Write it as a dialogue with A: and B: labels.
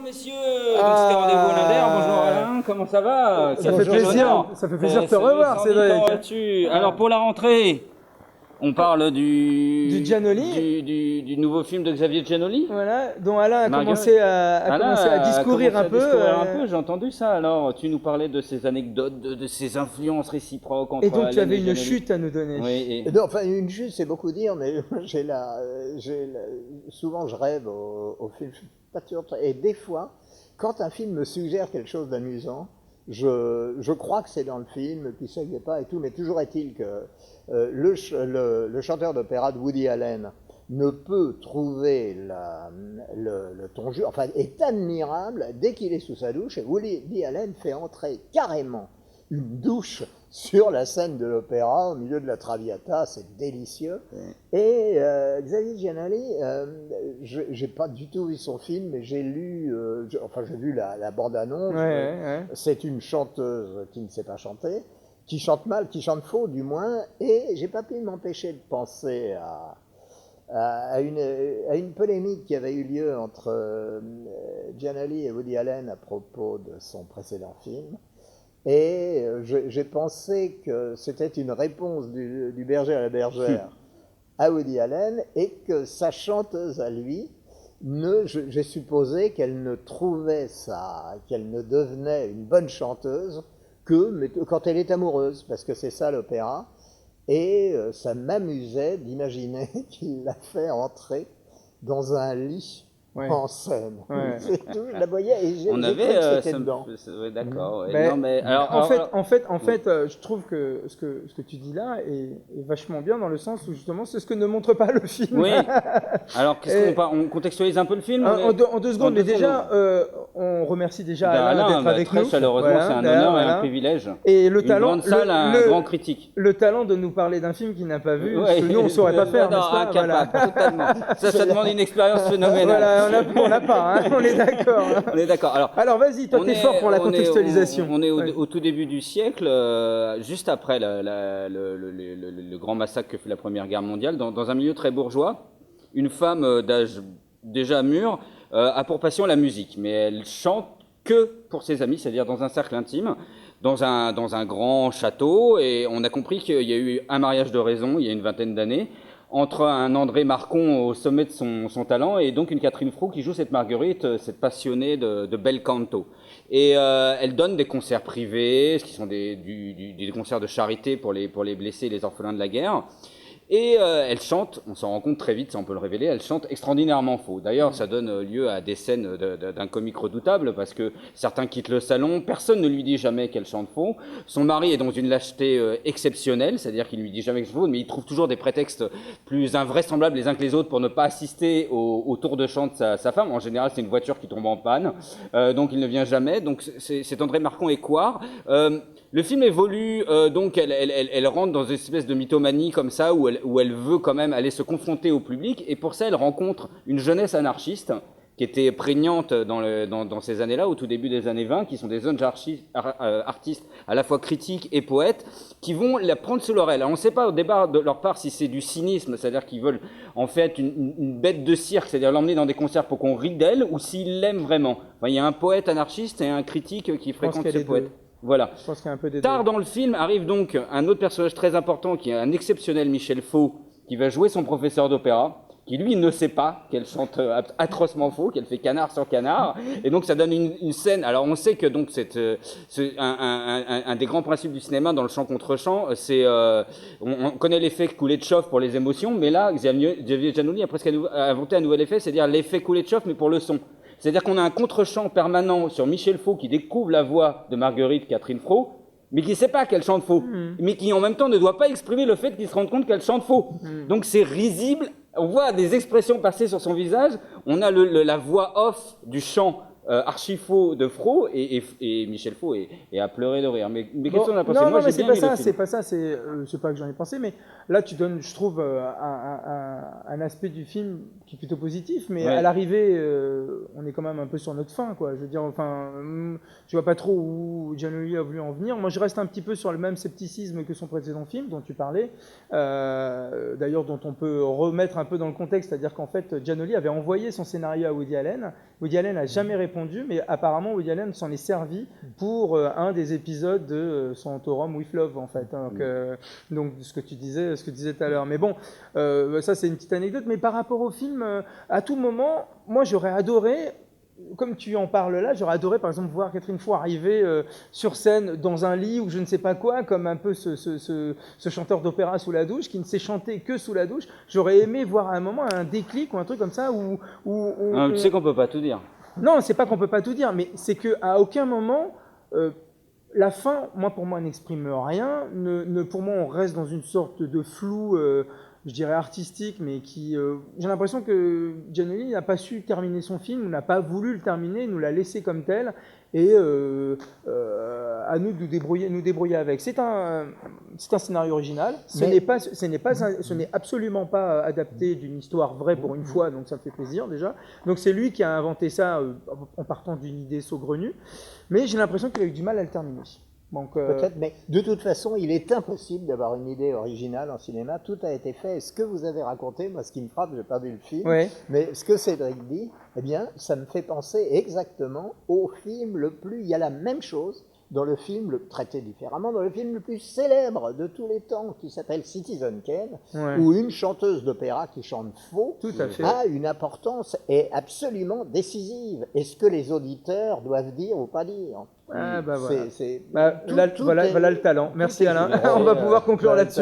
A: Messieurs, donc c'était rendez-vous à l'Inter. Bonjour Alain, comment ça va?
B: Ça fait plaisir de te revoir, Cédric.
A: Alors pour la rentrée, on parle
B: du Giannoli,
A: du nouveau film de Xavier Giannoli.
B: Voilà, dont Alain a commencé à discourir un peu.
A: J'ai entendu ça. Alors, tu nous parlais de ces anecdotes, de ces influences réciproques entre
B: Et donc tu avais une
A: Giannoli.
B: chute à nous donner.
A: Oui,
C: Non, enfin, une chute, c'est beaucoup dire, mais souvent je rêve au film. Je suis pas sûr, et des fois, quand un film me suggère quelque chose d'amusant, je crois que c'est dans le film, puis ça n'y est pas et tout, mais toujours est-il que le chanteur d'opéra de Woody Allen ne peut trouver le ton juste, enfin, est admirable dès qu'il est sous sa douche, et Woody Allen fait entrer carrément une douche sur la scène de l'opéra, au milieu de la Traviata, c'est délicieux. Et Xavier Giannoli, j'ai pas du tout vu son film, mais j'ai lu, j'ai vu la bande-annonce. C'est une chanteuse qui ne sait pas chanter, qui chante mal, qui chante faux du moins, et j'ai pas pu m'empêcher de penser à une polémique qui avait eu lieu entre Giannoli et Woody Allen à propos de son précédent film. Et j'ai pensé que c'était une réponse du berger à la bergère à Woody Allen, et que sa chanteuse à lui, j'ai supposé qu'elle ne trouvait ça, qu'elle ne devenait une bonne chanteuse mais quand elle est amoureuse, parce que c'est ça l'opéra. Et ça m'amusait d'imaginer qu'il l'a fait entrer dans un lit en scène. C'est tout, je la voyais et j'ai cru que c'était dedans.
A: D'accord.
B: En fait, je trouve que ce que tu dis là est vachement bien, dans le sens où justement c'est ce que ne montre pas le film.
A: Oui. Alors on contextualise un peu le film.
B: En deux secondes, mais déjà, on remercie déjà Alain d'être avec
A: très
B: nous.
A: Chaleureusement, c'est un honneur et un privilège.
B: Et le talent,
A: une grande salle, un grand critique.
B: Le talent de nous parler d'un film qu'il n'a pas vu, ce que nous on ne saurait pas faire.
A: Incapable, totalement. Ça demande une expérience phénoménale.
B: Voilà, on n'a pas, on est d'accord.
A: On est d'accord.
B: Alors vas-y, toi t'es fort pour la contextualisation.
A: On est au tout début du siècle, juste après le grand massacre que fut la Première Guerre mondiale, dans un milieu très bourgeois. Une femme d'âge déjà mûr a pour passion la musique, mais elle chante que pour ses amis, c'est-à-dire dans un cercle intime, dans un grand château. Et on a compris qu'il y a eu un mariage de raison il y a une vingtaine d'années, entre un André Marcon au sommet de son talent et donc une Catherine Fro qui joue cette Marguerite, cette passionnée de bel canto. Et elle donne des concerts privés, ce qui sont des concerts de charité pour les blessés et les orphelins de la guerre. Et elle chante, on s'en rend compte très vite, ça on peut le révéler, elle chante extraordinairement faux. D'ailleurs, ça donne lieu à des scènes d'un comique redoutable, parce que certains quittent le salon, personne ne lui dit jamais qu'elle chante faux. Son mari est dans une lâcheté exceptionnelle, c'est-à-dire qu'il lui dit jamais que c'est faux, mais il trouve toujours des prétextes plus invraisemblables les uns que les autres pour ne pas assister au tour de chant de sa femme. En général, c'est une voiture qui tombe en panne, donc il ne vient jamais. Donc c'est André Marcon écoire. Le film évolue, donc elle rentre dans une espèce de mythomanie comme ça, où elle veut quand même aller se confronter au public, et pour ça elle rencontre une jeunesse anarchiste qui était prégnante dans ces années-là, au tout début des années 20, qui sont des jeunes artistes à la fois critiques et poètes, qui vont la prendre sous leur aile. Alors on ne sait pas au départ de leur part si c'est du cynisme, c'est-à-dire qu'ils veulent en fait une bête de cirque, c'est-à-dire l'emmener dans des concerts pour qu'on rit d'elle, ou s'ils l'aiment vraiment. Enfin, il y a un poète anarchiste et un critique qui fréquentent ce poète. Voilà.
B: Je pense qu'il y a un peu des
A: Tard dans le film arrive donc un autre personnage très important qui est un exceptionnel Michel Faux, qui va jouer son professeur d'opéra, qui lui ne sait pas qu'elle chante atrocement faux, qu'elle fait canard sur canard, et donc ça donne une scène. Alors on sait que donc c'est un des grands principes du cinéma dans le chant contre chant, c'est on connaît l'effet Kuleshov pour les émotions, mais là Xavier Giannoli a presque inventé un nouvel effet, c'est-à-dire l'effet Kuleshov mais pour le son. C'est-à-dire qu'on a un contre-chant permanent sur Michel Faux qui découvre la voix de Marguerite Catherine Fro, mais qui ne sait pas qu'elle chante faux, mais qui en même temps ne doit pas exprimer le fait qu'il se rende compte qu'elle chante faux. Donc c'est risible, on voit des expressions passer sur son visage, on a la voix off du chant archi faux de Fro, et Michel Faux est à pleurer de rire. Mais qu'est-ce qu'on a pensé?
B: Moi, c'est pas ça, c'est pas que j'en ai pensé, mais là tu donnes, je trouve, un aspect du film qui est plutôt positif, mais à l'arrivée, on est quand même un peu sur notre fin, quoi. Je veux dire, enfin, je vois pas trop où Giannoli a voulu en venir. Moi, je reste un petit peu sur le même scepticisme que son précédent film dont tu parlais, d'ailleurs dont on peut remettre un peu dans le contexte, c'est-à-dire qu'en fait, Giannoli avait envoyé son scénario à Woody Allen. Woody Allen n'a jamais répondu répondu, mais apparemment Woody Allen s'en est servi pour un des épisodes de Santorum with Love, en fait. Donc, ce que tu disais tout à l'heure. Mais bon, ça c'est une petite anecdote. Mais par rapport au film, à tout moment, moi j'aurais adoré. Comme tu en parles là, j'aurais adoré par exemple voir Catherine Foy arriver sur scène dans un lit ou je ne sais pas quoi, comme un peu ce chanteur d'opéra sous la douche qui ne sait chanter que sous la douche. J'aurais aimé voir à un moment un déclic ou un truc comme ça où
A: Tu sais qu'on peut pas tout dire.
B: Non, c'est pas qu'on peut pas tout dire, mais c'est qu'à aucun moment la fin, pour moi, n'exprime rien. Pour moi, on reste dans une sorte de flou. Je dirais artistique, mais j'ai l'impression que Giannelli n'a pas su terminer son film, n'a pas voulu le terminer, nous l'a laissé comme tel, et à nous de nous débrouiller avec. C'est un scénario original, ce n'est absolument pas adapté d'une histoire vraie pour une fois, donc ça me fait plaisir déjà. Donc c'est lui qui a inventé ça en partant d'une idée saugrenue, mais j'ai l'impression qu'il a eu du mal à le terminer.
C: Peut-être, mais de toute façon, il est impossible d'avoir une idée originale en cinéma. Tout a été fait. Et ce que vous avez raconté, moi, ce qui me frappe, je n'ai pas vu le film, mais ce que Cédric dit, eh bien, ça me fait penser exactement au film le plus... Il y a la même chose dans le film, traité différemment, dans le film le plus célèbre de tous les temps, qui s'appelle Citizen Kane, où une chanteuse d'opéra qui chante faux a une importance et absolument décisive. Est-ce que les auditeurs doivent dire ou pas dire?
B: Voilà le talent. Merci Alain. On va pouvoir conclure là-dessus.